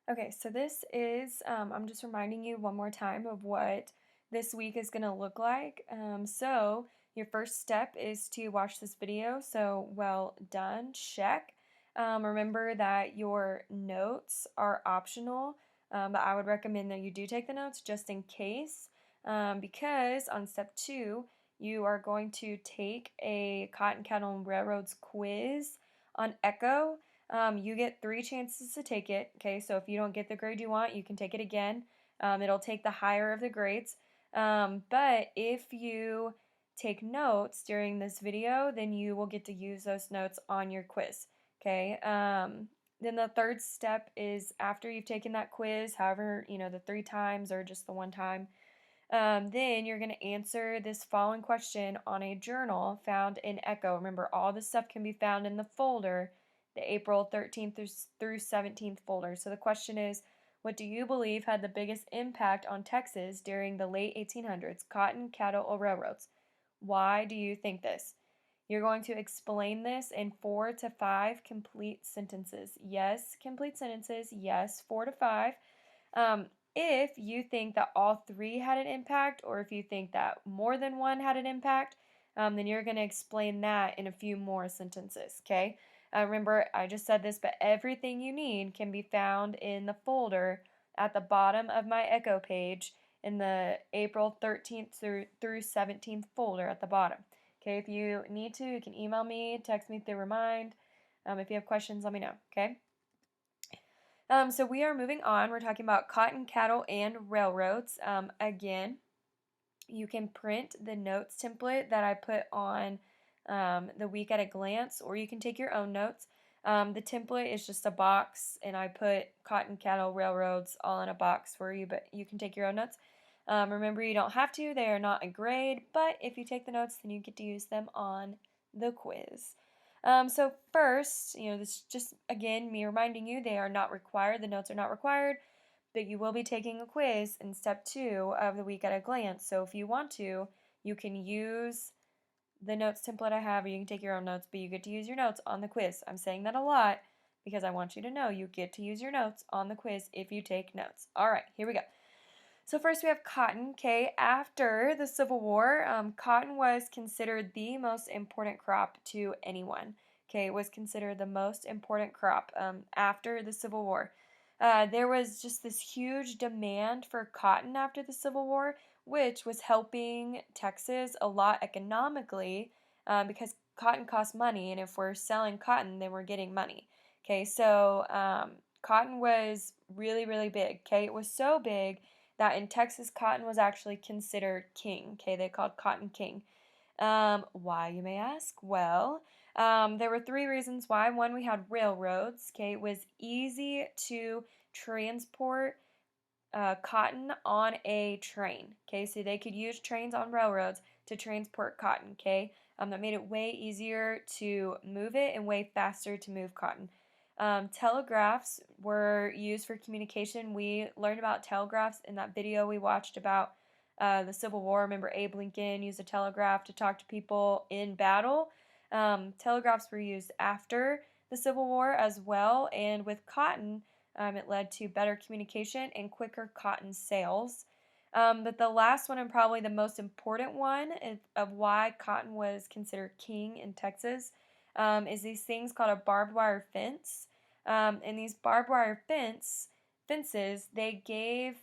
Okay, so this is, I'm just reminding you one more time of what this week is going to look like. So, your first step is to watch this video. So, well done, check. Remember that your notes are optional, but I would recommend that you do take the notes just in case, because on step two, you are going to take a Cotton Cattle and Railroads quiz on Echo. You get 3 chances to take it. Okay, so if you don't get the grade you want, you can take it again. It'll take the higher of the grades. But if you take notes during this video, then you will get to use those notes on your quiz. Okay. Then the third step is after you've taken that quiz, however, the 3 times or just the 1 time, then you're going to answer this following question on a journal found in Echo. Remember, all this stuff can be found in the folder, the April 13th through 17th folder. So the question is, what do you believe had the biggest impact on Texas during the late 1800s, cotton, cattle, or railroads? Why do you think this? You're going to explain this in 4 to 5 complete sentences. Yes, complete sentences. Yes, 4 to 5. If you think that all three had an impact, or if you think that more than one had an impact, then you're going to explain that in a few more sentences, okay? Remember, I just said this, but everything you need can be found in the folder at the bottom of my Echo page in the April 13th through 17th folder at the bottom. Okay, if you need to, you can email me, text me through Remind. If you have questions, let me know, okay? So we are moving on. We're talking about cotton, cattle, and railroads. Again, you can print the notes template that I put on the week at a glance, or you can take your own notes. The template is just a box, and I put cotton, cattle, railroads all in a box for you, but you can take your own notes. Remember, you don't have to. They are not a grade, but if you take the notes, then you get to use them on the quiz. So first, this is just, again, me reminding you they are not required. The notes are not required, but you will be taking a quiz in step 2 of the week at a glance. So if you want to, you can use the notes template I have, or you can take your own notes, but you get to use your notes on the quiz. I'm saying that a lot because I want you to know you get to use your notes on the quiz if you take notes. All right, here we go. So first we have cotton. Okay, after the Civil War, cotton was considered the most important crop to anyone. Okay, it was considered the most important crop after the Civil War. There was just this huge demand for cotton after the Civil War, which was helping Texas a lot economically because cotton costs money, and if we're selling cotton, then we're getting money. Okay, so cotton was really, really big. Okay, it was so big that in Texas, cotton was actually considered king. Okay, they called cotton king. Why, you may ask? Well, there were 3 reasons why. One, we had railroads. Okay, it was easy to transport cotton on a train. Okay, so they could use trains on railroads to transport cotton. Okay, that made it way easier to move it and way faster to move cotton. Telegraphs were used for communication. We learned about telegraphs in that video we watched about the Civil War. Remember, Abe Lincoln used a telegraph to talk to people in battle. Telegraphs were used after the Civil War as well, and with cotton, it led to better communication and quicker cotton sales. But the last one, and probably the most important one of why cotton was considered king in Texas, is these things called a barbed wire fence. And these barbed wire fences, they gave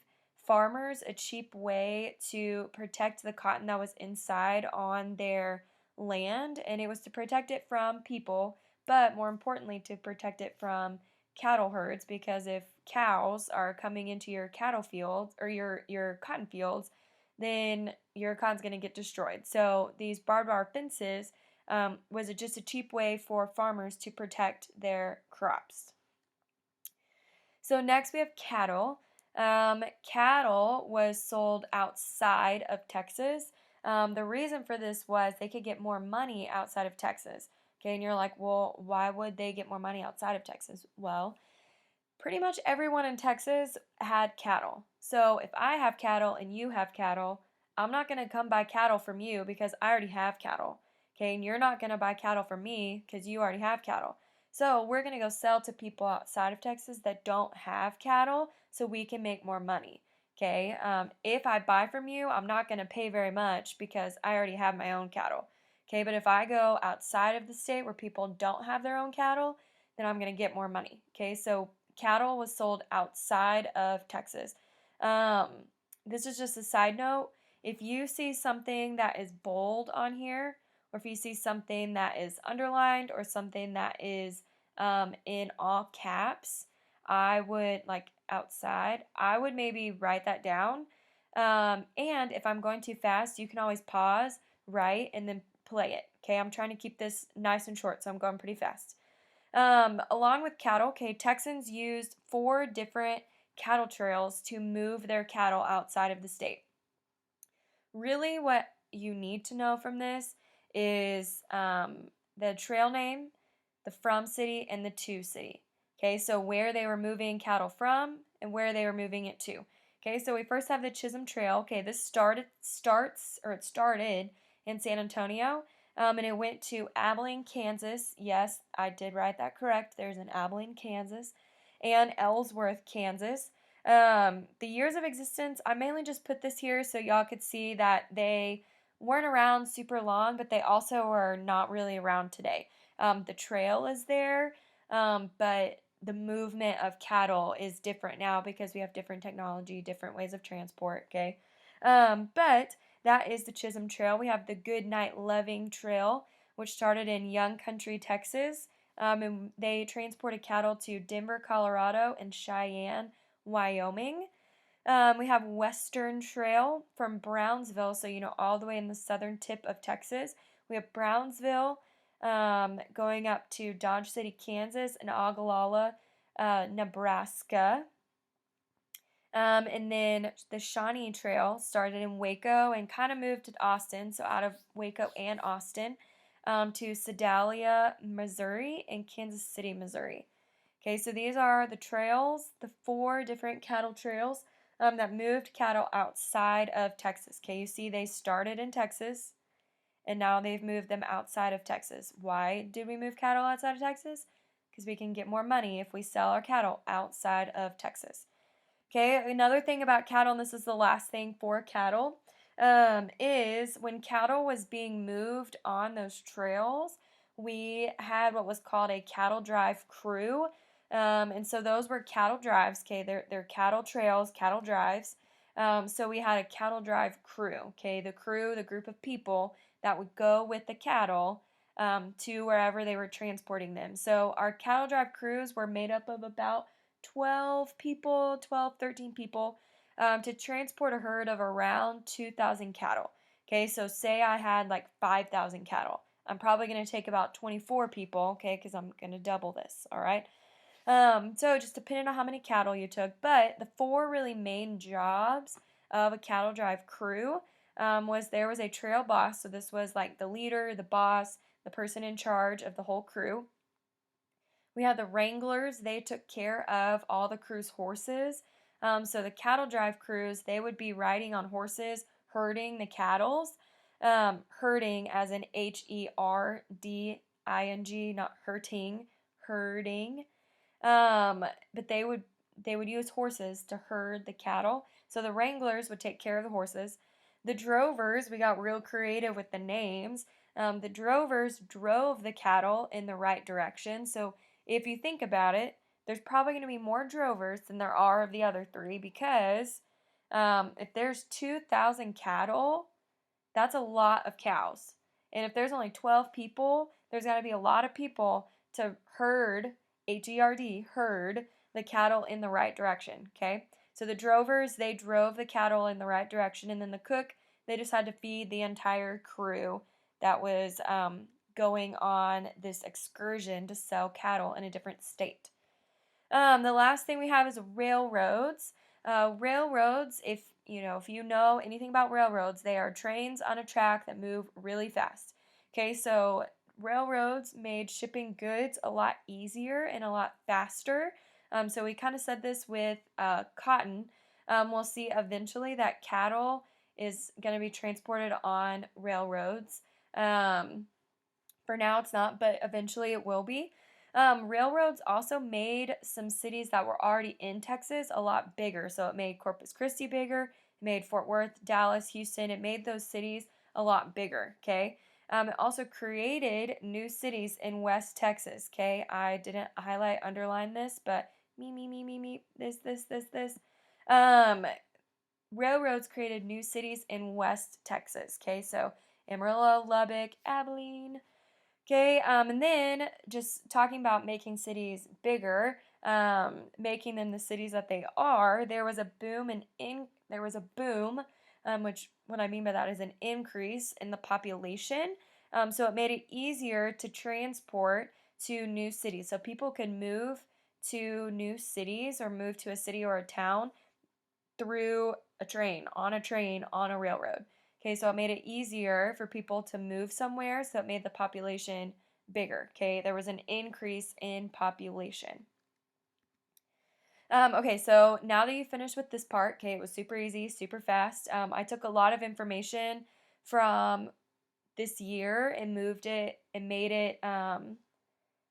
farmers a cheap way to protect the cotton that was inside on their land, and it was to protect it from people, but more importantly, to protect it from cattle herds, because if cows are coming into your cattle fields or your cotton fields, then your cotton's going to get destroyed. So these barbed wire fences was just a cheap way for farmers to protect their crops. So next we have cattle. Cattle was sold outside of Texas. The reason for this was they could get more money outside of Texas. Okay, and you're like, well, why would they get more money outside of Texas? Well, pretty much everyone in Texas had cattle. So if I have cattle and you have cattle, I'm not going to come buy cattle from you because I already have cattle. Okay, and you're not going to buy cattle from me because you already have cattle. So we're going to go sell to people outside of Texas that don't have cattle so we can make more money. Okay, if I buy from you, I'm not going to pay very much because I already have my own cattle. Okay, but if I go outside of the state where people don't have their own cattle, then I'm going to get more money. Okay, so cattle was sold outside of Texas. Um, this is just a side note. If you see something that is bold on here, or if you see something that is underlined or something that is in all caps, I would, like outside, I would maybe write that down. And if I'm going too fast, you can always pause, write, and then play it. Okay, I'm trying to keep this nice and short, so I'm going pretty fast. Along with cattle, okay, Texans used 4 different cattle trails to move their cattle outside of the state. Really, what you need to know from this is the trail name, the from city, and the to city. Okay, so where they were moving cattle from and where they were moving it to. Okay, so we first have the Chisholm Trail. Okay, this started in San Antonio, and it went to Abilene, Kansas. Yes, I did write that correct. There's an Abilene, Kansas, and Ellsworth, Kansas. The years of existence, I mainly just put this here so y'all could see that they weren't around super long, but they also are not really around today. The trail is there, but the movement of cattle is different now because we have different technology, different ways of transport, okay? But that is the Chisholm Trail. We have the Goodnight Loving Trail, which started in Young Country, Texas, and they transported cattle to Denver, Colorado, and Cheyenne, Wyoming. We have Western Trail from Brownsville, so all the way in the southern tip of Texas. We have Brownsville going up to Dodge City, Kansas, and Ogallala, Nebraska. And then the Shawnee Trail started in Waco and kind of moved to Austin, so out of Waco and Austin, to Sedalia, Missouri, and Kansas City, Missouri. Okay, so these are the trails, the 4 different cattle trails that moved cattle outside of Texas. Okay, you see they started in Texas and now they've moved them outside of Texas. Why did we move cattle outside of Texas? Because we can get more money if we sell our cattle outside of Texas. Okay, another thing about cattle, and this is the last thing for cattle, is when cattle was being moved on those trails, we had what was called a cattle drive crew. And so those were cattle drives, okay, they're cattle trails, cattle drives. So we had a cattle drive crew, okay, the crew, the group of people that would go with the cattle to wherever they were transporting them. So our cattle drive crews were made up of about 12 people, 12, 13 people to transport a herd of around 2,000 cattle. Okay, so say I had like 5,000 cattle. I'm probably going to take about 24 people, okay, because I'm going to double this, all right? So just depending on how many cattle you took, but the 4 really main jobs of a cattle drive crew was there was a trail boss, so this was like the leader, the boss, the person in charge of the whole crew. We had the wranglers, they took care of all the crew's horses. So the cattle drive crews, they would be riding on horses, herding the cattles. Herding as in Herding, not hurting, herding. But they would use horses to herd the cattle. So the wranglers would take care of the horses. The drovers, we got real creative with the names. The drovers drove the cattle in the right direction. So if you think about it, there's probably going to be more drovers than there are of the other 3 because if there's 2,000 cattle, that's a lot of cows. And if there's only 12 people, there's got to be a lot of people to herd, H-E-R-D, herd the cattle in the right direction, okay? So the drovers, they drove the cattle in the right direction, and then the cook, they just had to feed the entire crew that was going on this excursion to sell cattle in a different state. The last thing we have is railroads. Railroads, if you know anything about railroads, they are trains on a track that move really fast. Okay, so railroads made shipping goods a lot easier and a lot faster. So we kind of said this with cotton. We'll see eventually that cattle is going to be transported on railroads. For now, it's not, but eventually it will be. Railroads also made some cities that were already in Texas a lot bigger. So it made Corpus Christi bigger, it made Fort Worth, Dallas, Houston, it made those cities a lot bigger, okay? It also created new cities in West Texas, okay? I didn't highlight, underline this, but this. Um, Railroads created new cities in West Texas, okay? So Amarillo, Lubbock, Abilene, okay, and then just talking about making cities bigger, making them the cities that they are. There was a boom which what I mean by that is an increase in the population. So it made it easier to transport to new cities. So people could move to new cities or move to a city or a town through a train, on a railroad. Okay, so it made it easier for people to move somewhere, so it made the population bigger. Okay, there was an increase in population. Okay, so now that you finished with this part, okay, it was super easy, super fast. I took a lot of information from this year and moved it and made it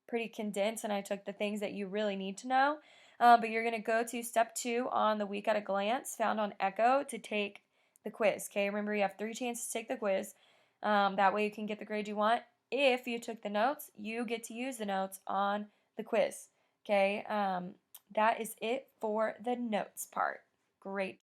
pretty condensed, and I took the things that you really need to know. But you're going to go to step 2 on the week at a glance found on Echo to take the quiz. Okay, remember you have 3 chances to take the quiz. That way you can get the grade you want. If you took the notes, you get to use the notes on the quiz. Okay, that is it for the notes part. Great.